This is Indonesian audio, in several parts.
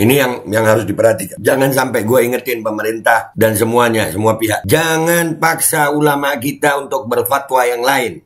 Ini yang harus diperhatikan. Jangan sampai gue ingetin pemerintah dan semuanya, semua pihak. Jangan paksa ulama kita untuk berfatwa yang lain.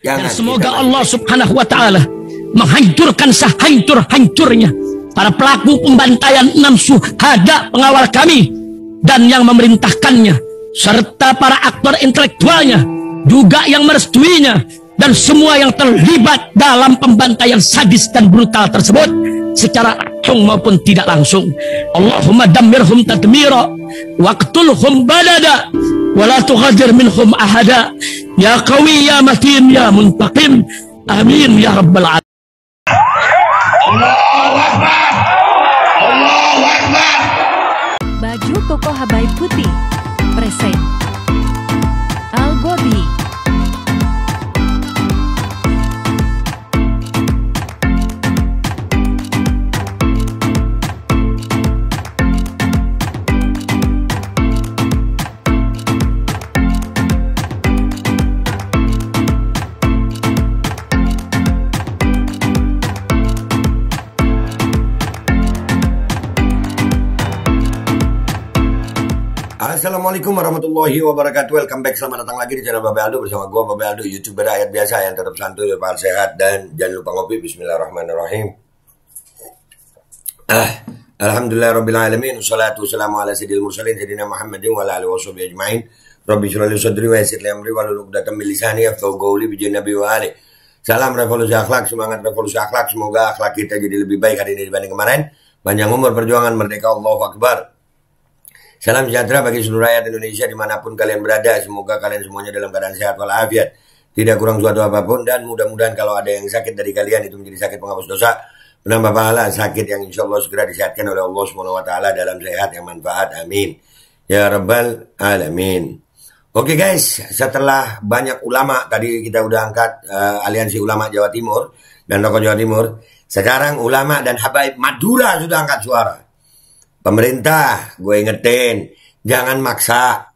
Jangan. Dan semoga Allah Subhanahu wa Ta'ala menghancurkan sehancur-hancurnya para pelaku pembantaian 6 syuhada pengawal kami dan yang memerintahkannya, serta para aktor intelektualnya juga yang merestuinya, dan semua yang terlibat dalam pembantaian sadis dan brutal tersebut secara langsung maupun tidak langsung. Allahumma dammirhum tadmira waqtulhum badada wa la tughadir minhum ahada ya qawi ya matin ya muntaqim amin ya rabbal alamin. Allahu Akbar, Allahu Akbar. Baju koko Habaib putih present Al Gobi. Assalamualaikum warahmatullahi wabarakatuh. Welcome back, selamat datang lagi di channel Babe Aldo bersama gue Babe Aldo, YouTuber ayat biasa yang tetap santuy, tetap sehat, dan jangan lupa ngopi. Bismillahirrahmanirrahim. Alhamdulillah rabbil alamin, wassalatu wassalamu ala sayyidil mursalin sayyidina Muhammadin wa ala alihi washabihi ajmain. Rabbi shrah li sadri wa yassir li amri wahlul 'uqdatam min lisani yafqahu qawli bi nabi wa ali. Salam revolusi akhlak, semangat revolusi akhlak. Semoga akhlak kita jadi lebih baik hari ini dibanding kemarin. Panjang umur, perjuangan, merdeka, Allahu Akbar. Salam sejahtera bagi seluruh rakyat Indonesia dimanapun kalian berada. Semoga kalian semuanya dalam keadaan sehat walafiat, tidak kurang suatu apapun, dan mudah-mudahan kalau ada yang sakit dari kalian itu menjadi sakit penghapus dosa, penambah pahala, sakit yang insya Allah segera disehatkan oleh Allah Subhanahu Wa Taala dalam sehat yang manfaat. Amin ya rabbal alamin. Oke guys, setelah banyak ulama tadi kita udah angkat Aliansi Ulama Jawa Timur dan Tokoh Jawa Timur, sekarang ulama dan habaib Madura sudah angkat suara. Pemerintah, gue ingetin, jangan maksa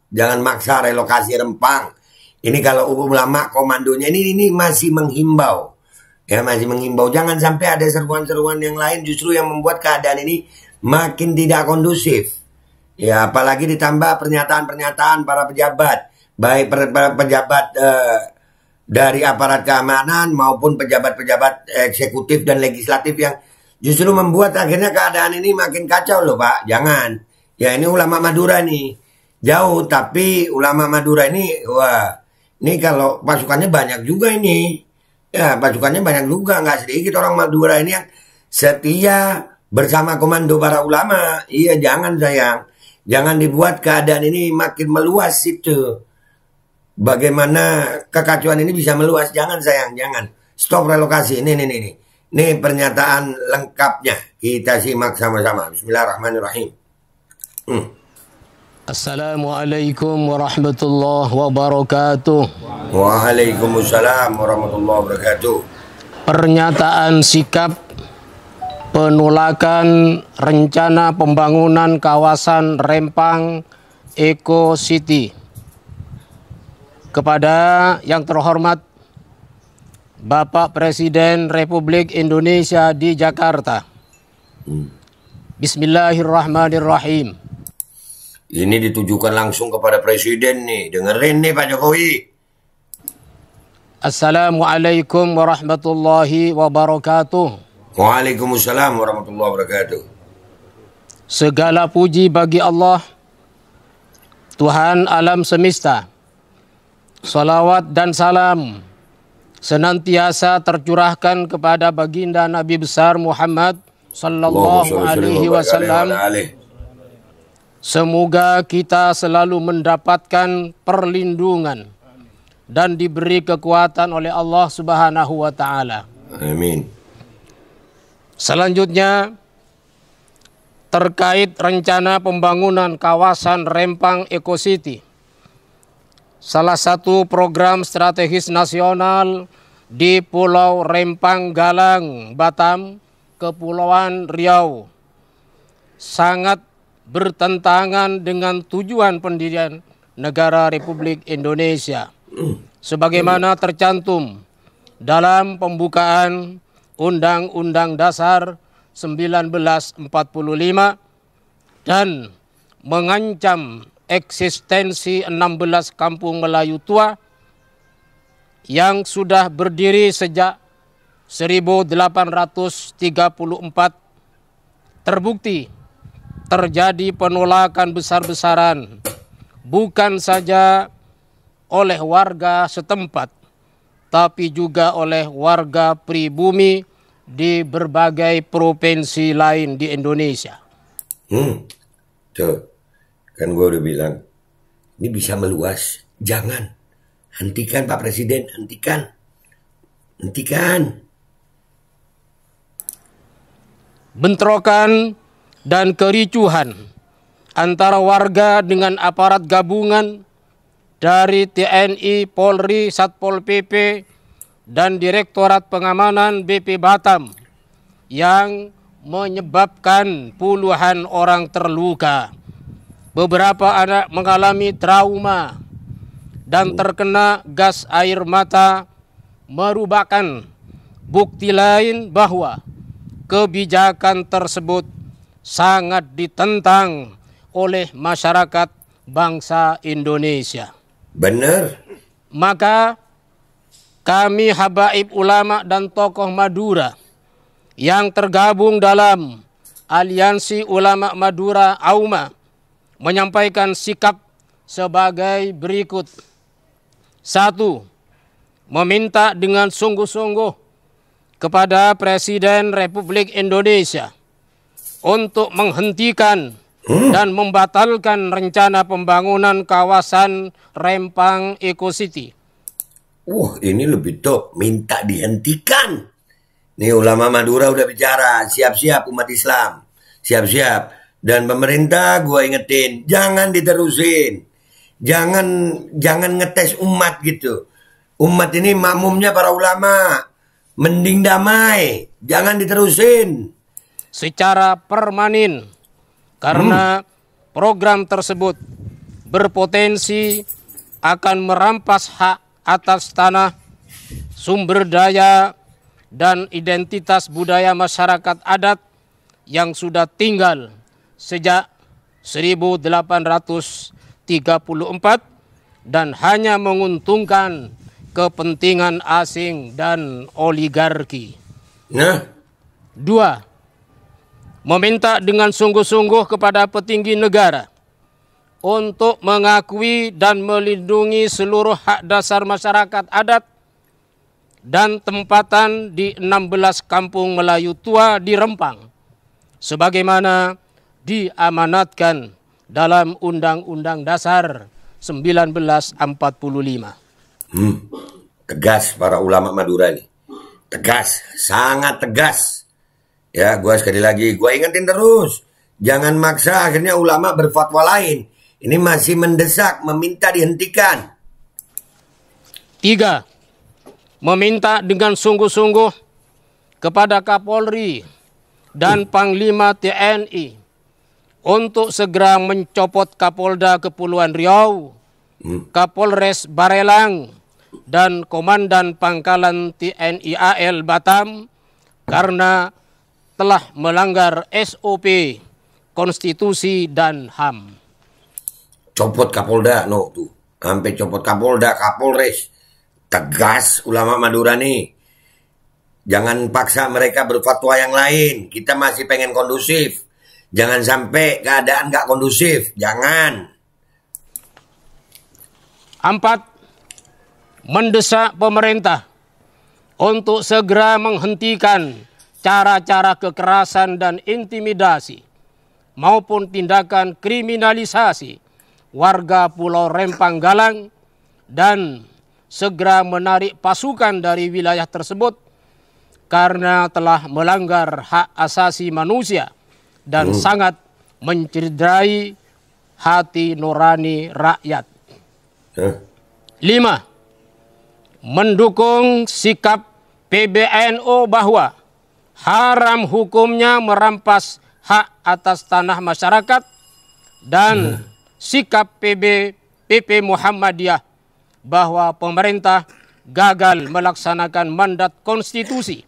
relokasi Rempang. Ini kalau ulama komandonya ini masih menghimbau. Ya, masih menghimbau. Jangan sampai ada seruan-seruan yang lain justru yang membuat keadaan ini makin tidak kondusif. Ya, apalagi ditambah pernyataan-pernyataan para pejabat, baik pejabat dari aparat keamanan maupun pejabat-pejabat eksekutif dan legislatif yang justru membuat akhirnya keadaan ini makin kacau loh Pak. Jangan. Ya ini ulama Madura nih. Jauh, tapi ulama Madura ini, wah, ini kalau pasukannya banyak juga ini. Ya pasukannya banyak juga. Nggak sedikit orang Madura ini yang setia bersama komando para ulama. Iya jangan sayang. Jangan dibuat keadaan ini makin meluas itu. Bagaimana kekacauan ini bisa meluas. Jangan sayang, jangan. Stop relokasi. Ini pernyataan lengkapnya. Kita simak sama-sama. Bismillahirrahmanirrahim. Assalamualaikum warahmatullahi wabarakatuh. Waalaikumsalam warahmatullahi wabarakatuh. Pernyataan sikap penolakan rencana pembangunan kawasan Rempang Eco City kepada yang terhormat Bapak Presiden Republik Indonesia di Jakarta. Bismillahirrahmanirrahim. Ini ditujukan langsung kepada Presiden nih. Dengerin nih Pak Jokowi. Assalamualaikum warahmatullahi wabarakatuh. Waalaikumsalam warahmatullahi wabarakatuh. Segala puji bagi Allah, Tuhan alam semesta. Salawat dan salam senantiasa tercurahkan kepada baginda Nabi besar Muhammad sallallahu alaihi wasallam. Semoga kita selalu mendapatkan perlindungan dan diberi kekuatan oleh Allah Subhanahu wa taala. Amin. Selanjutnya terkait rencana pembangunan kawasan Rempang Eco City, salah satu program strategis nasional di Pulau Rempang Galang, Batam, Kepulauan Riau, sangat bertentangan dengan tujuan pendirian negara Republik Indonesia sebagaimana tercantum dalam pembukaan Undang-Undang Dasar 1945 dan mengancam eksistensi 16 kampung Melayu tua yang sudah berdiri sejak 1834. Terbukti terjadi penolakan besar-besaran bukan saja oleh warga setempat, tapi juga oleh warga pribumi di berbagai provinsi lain di Indonesia. Tuh, kan gue udah bilang, ini bisa meluas. Jangan. Hentikan Pak Presiden, hentikan. Hentikan. Bentrokan dan kericuhan antara warga dengan aparat gabungan dari TNI, Polri, Satpol PP, dan Direktorat Pengamanan BP Batam yang menyebabkan puluhan orang terluka. Beberapa anak mengalami trauma dan terkena gas air mata, merupakan bukti lain bahwa kebijakan tersebut sangat ditentang oleh masyarakat bangsa Indonesia. Benar. Maka kami habaib ulama dan tokoh Madura yang tergabung dalam Aliansi Ulama Madura AUMA menyampaikan sikap sebagai berikut. 1. Meminta dengan sungguh-sungguh kepada Presiden Republik Indonesia untuk menghentikan dan membatalkan rencana pembangunan kawasan Rempang Eco City. Ini lebih top, minta dihentikan. Nih ulama Madura udah bicara, siap-siap umat Islam, siap-siap. Dan pemerintah gue ingetin, jangan diterusin, jangan ngetes umat gitu. Umat ini makmumnya para ulama, mending damai, jangan diterusin. Secara permanen, karena program tersebut berpotensi akan merampas hak atas tanah, sumber daya, dan identitas budaya masyarakat adat yang sudah tinggal sejak 1834 dan hanya menguntungkan kepentingan asing dan oligarki. 2. Meminta dengan sungguh-sungguh kepada petinggi negara untuk mengakui dan melindungi seluruh hak dasar masyarakat adat dan tempatan di 16 kampung Melayu tua di Rempang, sebagaimana diamanatkan dalam Undang-Undang Dasar 1945. Tegas para ulama Madura ini. Tegas, sangat tegas. Ya, gue sekali lagi, gue ingetin terus. Jangan maksa akhirnya ulama berfatwa lain. Ini masih mendesak, meminta dihentikan. 3. Meminta dengan sungguh-sungguh kepada Kapolri dan Panglima TNI untuk segera mencopot Kapolda Kepulauan Riau, Kapolres Barelang, dan Komandan Pangkalan TNI AL Batam karena telah melanggar SOP, konstitusi, dan HAM. Copot Kapolda, no tuh. Sampai copot Kapolda, Kapolres. Tegas ulama Madura nih. Jangan paksa mereka berfatwa yang lain. Kita masih pengen kondusif. Jangan sampai keadaan gak kondusif. Jangan. 4. Mendesak pemerintah untuk segera menghentikan cara-cara kekerasan dan intimidasi maupun tindakan kriminalisasi warga Pulau Rempang Galang dan segera menarik pasukan dari wilayah tersebut karena telah melanggar hak asasi manusia dan sangat mencederai hati nurani rakyat. 5. Mendukung sikap PBNU bahwa haram hukumnya merampas hak atas tanah masyarakat dan sikap PP Muhammadiyah bahwa pemerintah gagal melaksanakan mandat konstitusi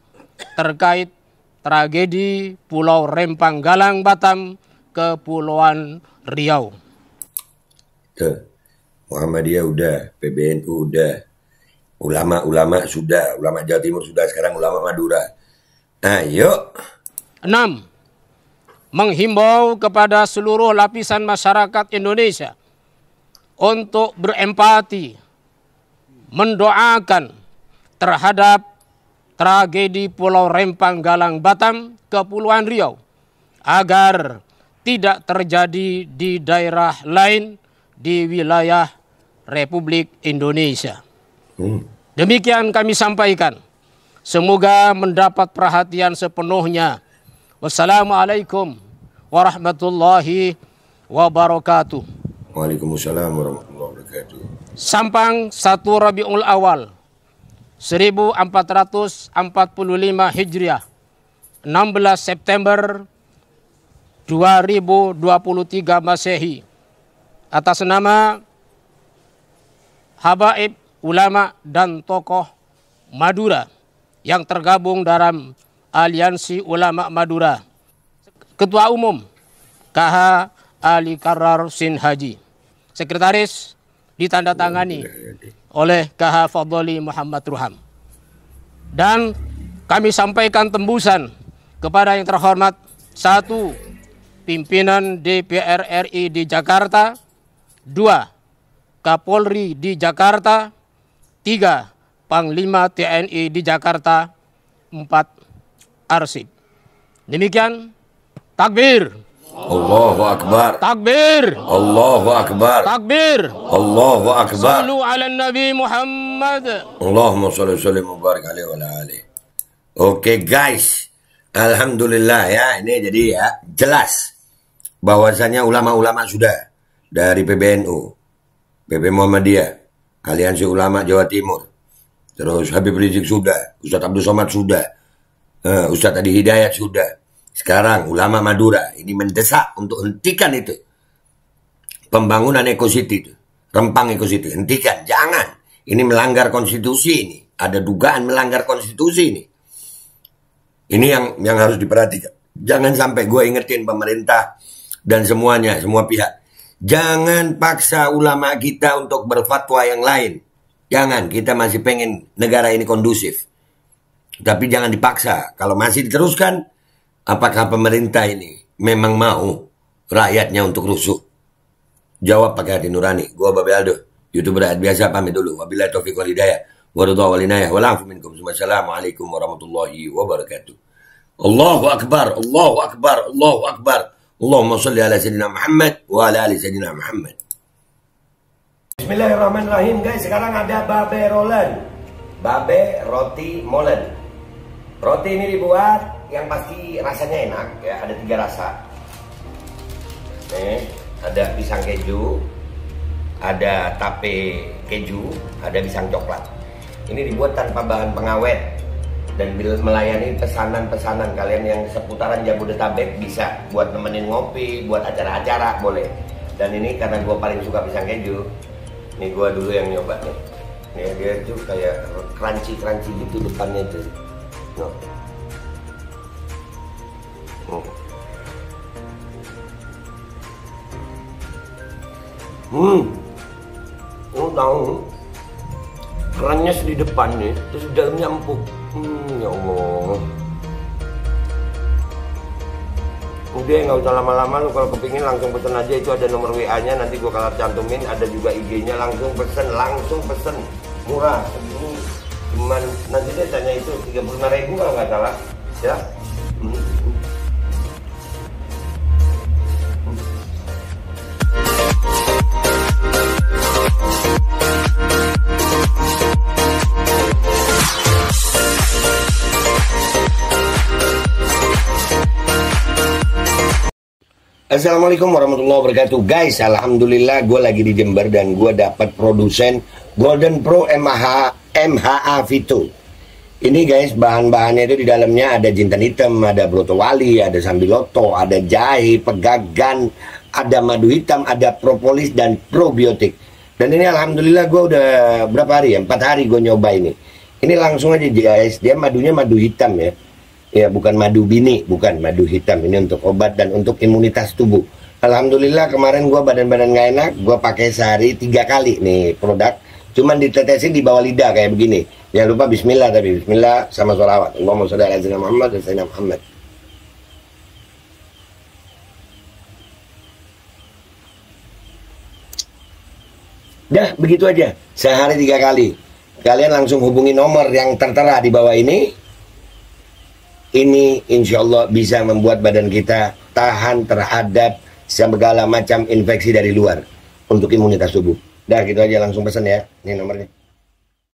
terkait tragedi Pulau Rempang Galang Batam, Kepulauan Riau. Tuh, Muhammadiyah udah, PBNU udah, ulama-ulama sudah, ulama Jawa Timur sudah, sekarang ulama Madura. Ayo. 6. Menghimbau kepada seluruh lapisan masyarakat Indonesia untuk berempati, mendoakan terhadap tragedi Pulau Rempang Galang Batam, Kepulauan Riau, agar tidak terjadi di daerah lain di wilayah Republik Indonesia. Demikian kami sampaikan. Semoga mendapat perhatian sepenuhnya. Wassalamualaikum warahmatullahi wabarakatuh. Waalaikumsalam warahmatullahi wabarakatuh. Sampang 1 Rabiul Awal 1445 Hijriah, 16 September 2023 Masehi. Atas nama habaib, ulama dan tokoh Madura yang tergabung dalam Aliansi Ulama Madura, Ketua Umum KH Ali Karar Sin Haji, Sekretaris ditandatangani oleh KH Fadli Muhammad Ruham. Dan kami sampaikan tembusan kepada yang terhormat: 1. Pimpinan DPR RI di Jakarta, 2. Kapolri di Jakarta, 3. Panglima TNI di Jakarta, 4. Arsip. Demikian. Takbir. Allahu Akbar. Takbir. Allahu Akbar. Takbir. Allahu Akbar. Sallu ala Nabi Muhammad. Allahumma salli wa sallim wa barik alaihi wa ala alihi. Oke guys, alhamdulillah ya, ini jadi ya jelas bahwasanya ulama-ulama sudah dari PBNU, PP Muhammadiyah, Aliansi Ulama Jawa Timur, terus Habib Rizik sudah, Ustadz Abdul Somad sudah, Ustadz Adi Hidayat sudah. Sekarang ulama Madura ini mendesak untuk hentikan itu pembangunan ekositi itu, Rempang ekositi, hentikan, jangan. Ini melanggar konstitusi ini, ada dugaan melanggar konstitusi ini. Ini yang harus diperhatikan. Jangan sampai gue ingetin pemerintah dan semuanya, semua pihak. Jangan paksa ulama kita untuk berfatwa yang lain. Jangan, kita masih pengen negara ini kondusif. Tapi jangan dipaksa. Kalau masih diteruskan, apakah pemerintah ini memang mau rakyatnya untuk rusuh? Jawab pakai hati nurani. Gua Babe Aldo, YouTuber rakyat biasa, pamit dulu. Wabillahi taufiq wal hidayah. Waridha wal inayah. Walafu minkum. Wassalamualaikum warahmatullahi wabarakatuh. Allahu Akbar, Allahu Akbar, Allahu Akbar. Allahumma salli ala Sayyidina Muhammad wa ala ali Sayyidina Muhammad. Bismillahirrahmanirrahim guys. Sekarang ada Babe Roland, Babe Roti Molen. Roti ini dibuat yang pasti rasanya enak ya, ada 3 rasa. Nih, ada pisang keju, ada tape keju, ada pisang coklat. Ini dibuat tanpa bahan pengawet dan melayani pesanan-pesanan kalian yang seputaran Jabodetabek, bisa buat nemenin ngopi, buat acara-acara boleh. Dan ini karena gue paling suka pisang keju, nih gue dulu yang nyoba nih. Nih dia tuh kayak crunchy gitu depannya tuh. No. Tahu kerannya di depan nih, terus di dalamnya empuk. Ya Allah. Udah nggak usah lama-lama, lu kalau kepingin langsung pesen aja, itu ada nomor WA-nya, nanti gua kalau cantumin, ada juga IG-nya, langsung pesen, murah segini. Cuman nanti dia tanya itu 35.000 kalau nggak salah, ya. Assalamualaikum warahmatullahi wabarakatuh. Guys, alhamdulillah gue lagi di Jember dan gue dapat produsen Golden Pro MHA Vito. Ini guys, bahan-bahannya itu di dalamnya ada jintan hitam, ada broto wali, ada sambiloto, ada jahe, pegagan, ada madu hitam, ada propolis dan probiotik. Dan ini alhamdulillah gue udah berapa hari ya? 4 hari gue nyoba ini. Ini langsung aja guys, dia madunya madu hitam ya. Ya, bukan madu bini, bukan madu hitam. Ini untuk obat dan untuk imunitas tubuh. Alhamdulillah kemarin gua badan-badan gak enak, gua pakai sehari 3 kali nih produk. Cuman ditetesin di bawah lidah kayak begini. Jangan lupa bismillah, tapi bismillah sama sholawat. Allahumma sholli ala sayyidina Muhammad dan sayyidina Muhammad. Dah, begitu aja. Sehari 3 kali. Kalian langsung hubungi nomor yang tertera di bawah ini. Ini insya Allah bisa membuat badan kita tahan terhadap segala macam infeksi dari luar untuk imunitas tubuh. Dah, gitu aja, langsung pesan ya. Ini nomornya.